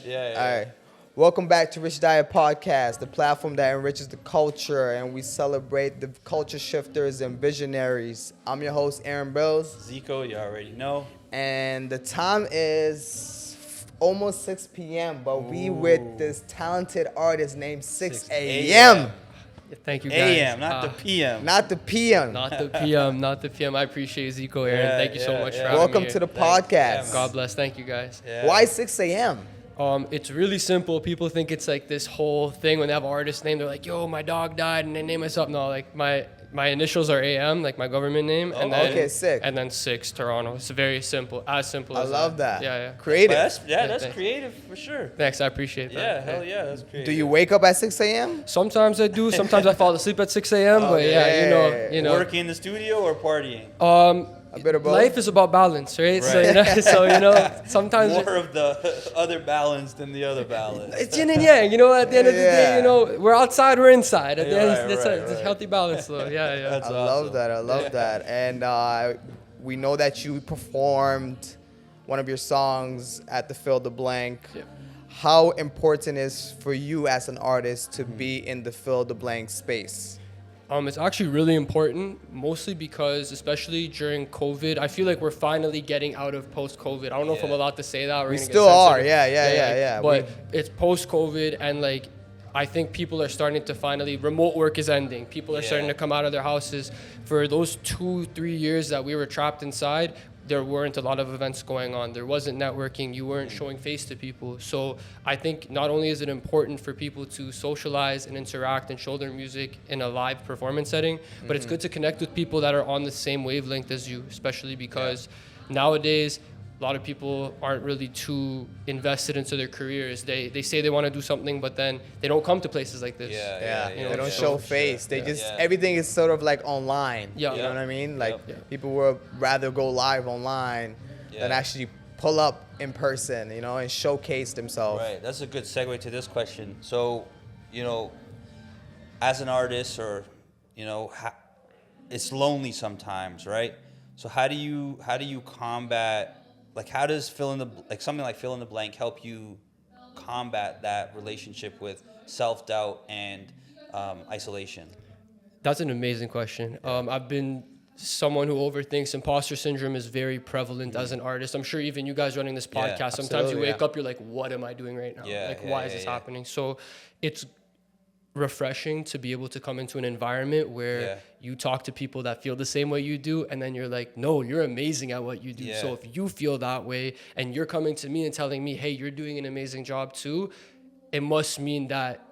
All right. Welcome back to Richdiet Podcast, the platform that enriches the culture, and we celebrate the culture shifters and visionaries. I'm your host, Aaron Bills. Zico, you already know. And the time is almost 6 p.m., but we with this talented artist named 6 a.m. Thank you, guys. AM, not the PM. Not the PM. Not the PM, not the PM. I appreciate Zico, Aaron. Thank you so much for having me. Welcome to the podcast. God bless. Thank you, guys. Yeah. Why 6 a.m.? It's really simple. People think it's like this whole thing when they have an artist name. They're like, "Yo, my dog died," and they name myself. No, like my initials are AM, like my government name, and then okay, sick. And then 6 Toronto. It's very simple, as simple as I love that. Yeah. Creative. That's creative for sure. Thanks, I appreciate that. Yeah, hell yeah, that's creative. Do you wake up at 6 a.m.? Sometimes I do. Sometimes I fall asleep at 6 a.m. But yeah, you know. Working in the studio or partying? A bit of both. Life is about balance, right? Right. So sometimes more of the other balance than the other balance. it's yin and yang, at the end of the day, we're outside, we're inside. At the end, it's a healthy balance, though. Yeah. That's I awesome. love that. And we know that you performed one of your songs at the Fill the Blank. Yeah. How important is for you as an artist to be in the Fill the Blank space? It's actually really important, mostly because, especially during COVID, I feel like we're finally getting out of post-COVID. I don't know if I'm allowed to say that. We still are, yeah. But it's post-COVID, and I think people are starting to finally, remote work is ending. People are starting to come out of their houses. For those 2-3 years that we were trapped inside, there weren't a lot of events going on. There wasn't networking. You weren't showing face to people. So I think not only is it important for people to socialize and interact and show their music in a live performance setting, but it's good to connect with people that are on the same wavelength as you, especially because nowadays, a lot of people aren't really too invested into their careers. They say they want to do something, but then they don't come to places like this. They don't show face. They just everything is sort of like online. You know what I mean? People would rather go live online than actually pull up in person, and showcase themselves. Right. That's a good segue to this question. So, as an artist, or it's lonely sometimes, right? So how do you combat? How does something like Fill in the Blank help you combat that relationship with self-doubt and isolation? That's an amazing question. I've been someone who overthinks. Imposter syndrome is very prevalent as an artist. I'm sure even you guys running this podcast, sometimes you wake up, you're like, what am I doing right now? Why is this happening? So it's refreshing to be able to come into an environment where you talk to people that feel the same way you do, and then you're like, no, you're amazing at what you do. So if you feel that way and you're coming to me and telling me, hey, you're doing an amazing job too, it must mean that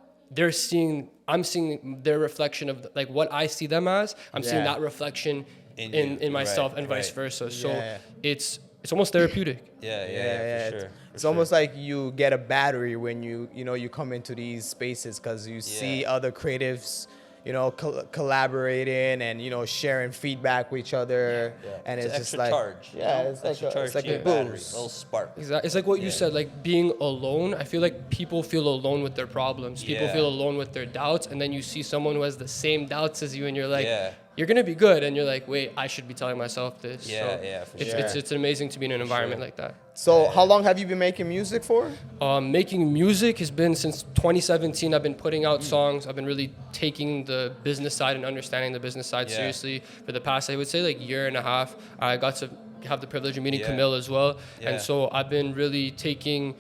I'm seeing their reflection of what I see them as. I'm seeing that reflection in myself, and vice versa. So it's almost therapeutic. For sure. It's almost like you get a battery when you come into these spaces, because you see other creatives, collaborating and sharing feedback with each other, and it's just like charge, it's like a boost, a little spark. Exactly. It's like what you said, being alone. I feel like people feel alone with their problems. People feel alone with their doubts, and then you see someone who has the same doubts as you, and you're like, you're gonna be good, and you're like, wait, I should be telling myself this. For sure. It's amazing to be in an environment like that. So how long have you been making music for? Making music has been since 2017. I've been putting out songs. I've been really taking the business side and understanding the business side seriously for the past, I would say, year and a half. I got to have the privilege of meeting Camille as well. And so I've been really taking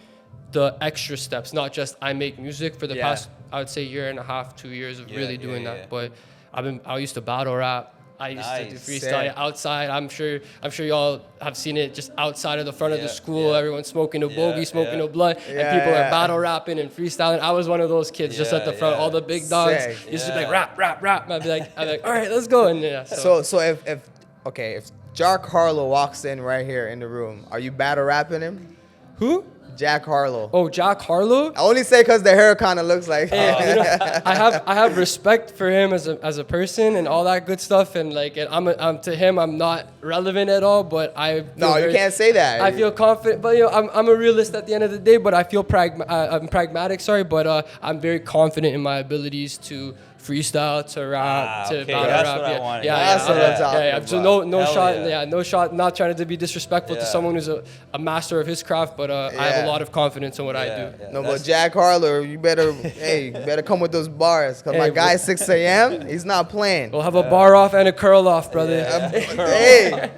the extra steps, not just I make music for the past, I would say, year and a half, 2 years of really doing that. But I used to battle rap. I used to do freestyle outside. I'm sure y'all have seen it just outside of the front of the school. Everyone's smoking a bogey, smoking a blunt, and people are battle rapping and freestyling. I was one of those kids just at the front. All the big dogs used to be like rap. I'd be like, all right, let's go. And So if Jack Harlow walks in right here in the room, are you battle rapping him? Who? Jack Harlow. Oh, Jack Harlow? I only say because the hair kind of looks like. I have respect for him as a person and all that good stuff, and to him I'm not relevant at all. But you can't say that. I feel confident, but I'm a realist at the end of the day. But I feel I'm pragmatic. But I'm very confident in my abilities to freestyle to rap to okay, battle that's rap. what I wanted. That's what I'm talking about. So no Hell shot. yeah. No shot. Not trying to be disrespectful to someone who's a master of his craft, but I have a lot of confidence in what I do. No, but Jack Harlow, you better come with those bars, cause my guy 6 a.m. he's not playing. We'll have a bar off and a curl off, brother. Hey,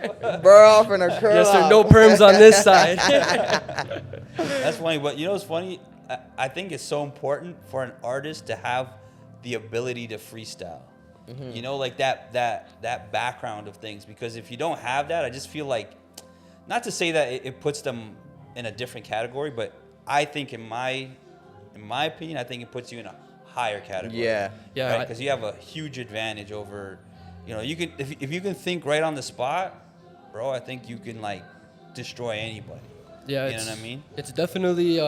bar off and a curl Yes, sir. off. No perms on this side. That's funny, but you know what's funny? I think it's so important for an artist to have the ability to freestyle. You know, like that background of things, because if you don't have that, I just feel like, not to say that it puts them in a different category, but I think in my opinion, I think it puts you in a higher category. Yeah. Yeah. Because you have a huge advantage over, you know, you can if you can think right on the spot, bro, I think you can like destroy anybody. Yeah, you know what I mean? It's definitely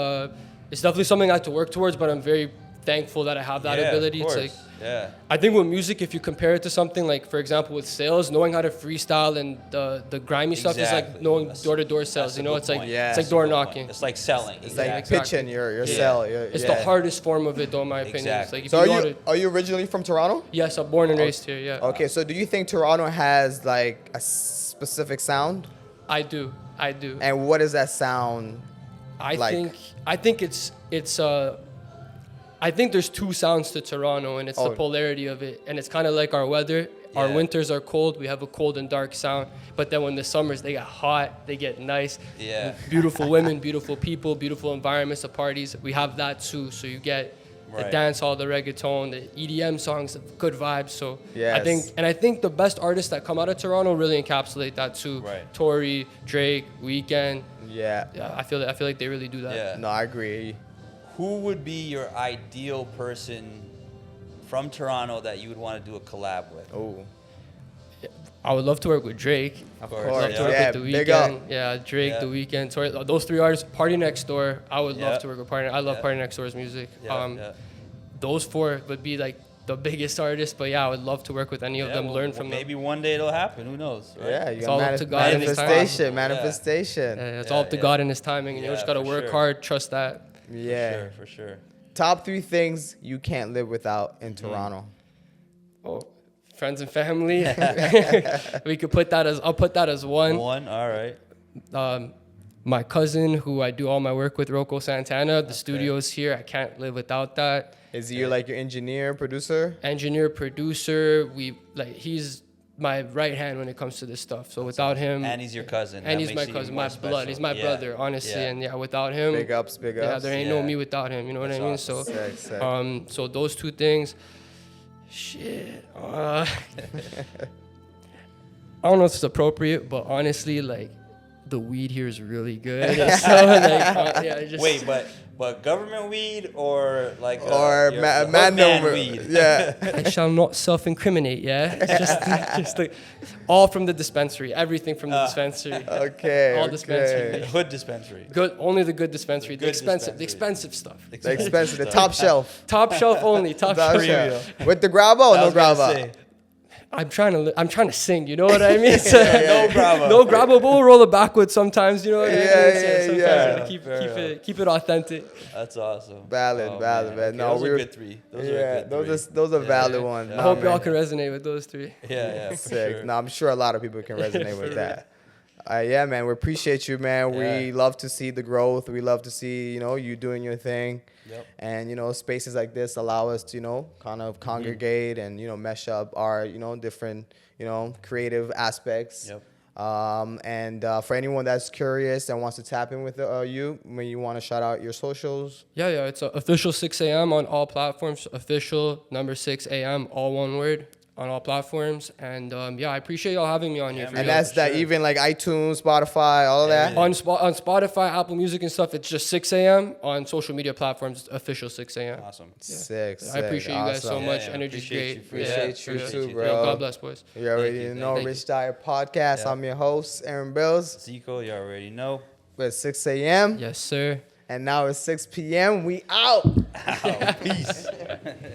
something I have to work towards, but I'm very thankful that I have that ability. Of course. It's like, I think with music, if you compare it to something like, for example, with sales, knowing how to freestyle and the grimy stuff is like knowing door-to-door sales. You know, it's like it's like door knocking. It's like selling. It's like pitching your sell. It's the hardest form of it, though, in my opinion. Exactly. It's like, So are you originally from Toronto? Yes, I'm born and raised here. Yeah. Okay, so do you think Toronto has like a specific sound? I do. And what is that sound? I think I think there's two sounds to Toronto, and it's the polarity of it. And it's kind of like our weather. Our winters are cold. We have a cold and dark sound. But then when the summers, they get hot. They get nice. Yeah. Beautiful women, beautiful people, beautiful environments, the parties. We have that too. So you get the dance hall, the reggaeton, the EDM songs, the good vibes. So I think the best artists that come out of Toronto really encapsulate that too. Right. Tory, Drake, Weeknd. Yeah. I feel like they really do that. Yeah. No, I agree. Who would be your ideal person from Toronto that you would want to do a collab with? Oh, I would love to work with Drake. of course. course. Love to work Yeah, with The big up. Weeknd. Yeah, Drake, The Weeknd, Tory. Those three artists. Party Next Door. I would love to work with Party. I love Party Next Door's music. Those four would be like the biggest artists. But yeah, I would love to work with any of them. Learn from them. Maybe one day it'll happen. Who knows? Right? Yeah, you It's got all up to God and His timing. manifestation. Yeah, it's all up to God and His timing, and you just gotta work hard, trust that. Yeah. For sure. Top 3 things you can't live without in Toronto. Oh, friends and family. We could put that as. I'll put that as one. One. All right. My cousin, who I do all my work with, Rocco Santana. The studio's here. I can't live without that. Is he like your engineer, producer? Engineer, producer. He's my right hand when it comes to this stuff. So without him, and he's your cousin. and he's my cousin, my blood. He's my brother, honestly. And without him, big ups. Yeah, there ain't no me without him. You know what I mean? Awesome. So, so those two things. Shit. I don't know if it's appropriate, but honestly, like, the weed here is really good. So, Wait, but government weed or like man weed? Yeah. I shall not self-incriminate. Yeah, it's just like all from the dispensary. Everything from the dispensary. Okay. All dispensary. Hood dispensary. Good. Only the good dispensary. The Good expensive stuff. The expensive, the top shelf. Top shelf only. Top shelf. With the grabba or no grabba? I'm trying to sing, you know what I mean? So, No grabba. No grabba, but we'll roll it backwards sometimes, you know what I mean? Yeah. Keep it authentic. That's awesome. Valid, man. Okay, No, those are good 3. Those are valid ones. I hope y'all can resonate with those 3. Yeah. Sick. Sure. No, I'm sure a lot of people can resonate with that. Yeah, man. We appreciate you, man. We love to see the growth. We love to see, you doing your thing. Yep. And, spaces like this allow us to, kind of congregate and, mesh up our, different, creative aspects. Yep. And for anyone that's curious and wants to tap in with you, when you want to shout out your socials. Yeah. It's official 6 a.m. on all platforms. Official number 6 a.m. all one word. On all platforms, and I appreciate y'all having me on here. And that's that even like iTunes, Spotify, all of that. On Spotify, Apple Music and stuff, it's just 6 a.m. On social media platforms, it's official 6 a.m. Awesome. Sick. I appreciate you guys so much. Energy's great. Appreciate you too, bro. God bless, boys. You already know Richdiet Podcast. I'm your host, Aaron Bills. Zico, you already know. We're at 6 a.m. Yes, sir. And now it's 6 p.m. We out. Peace.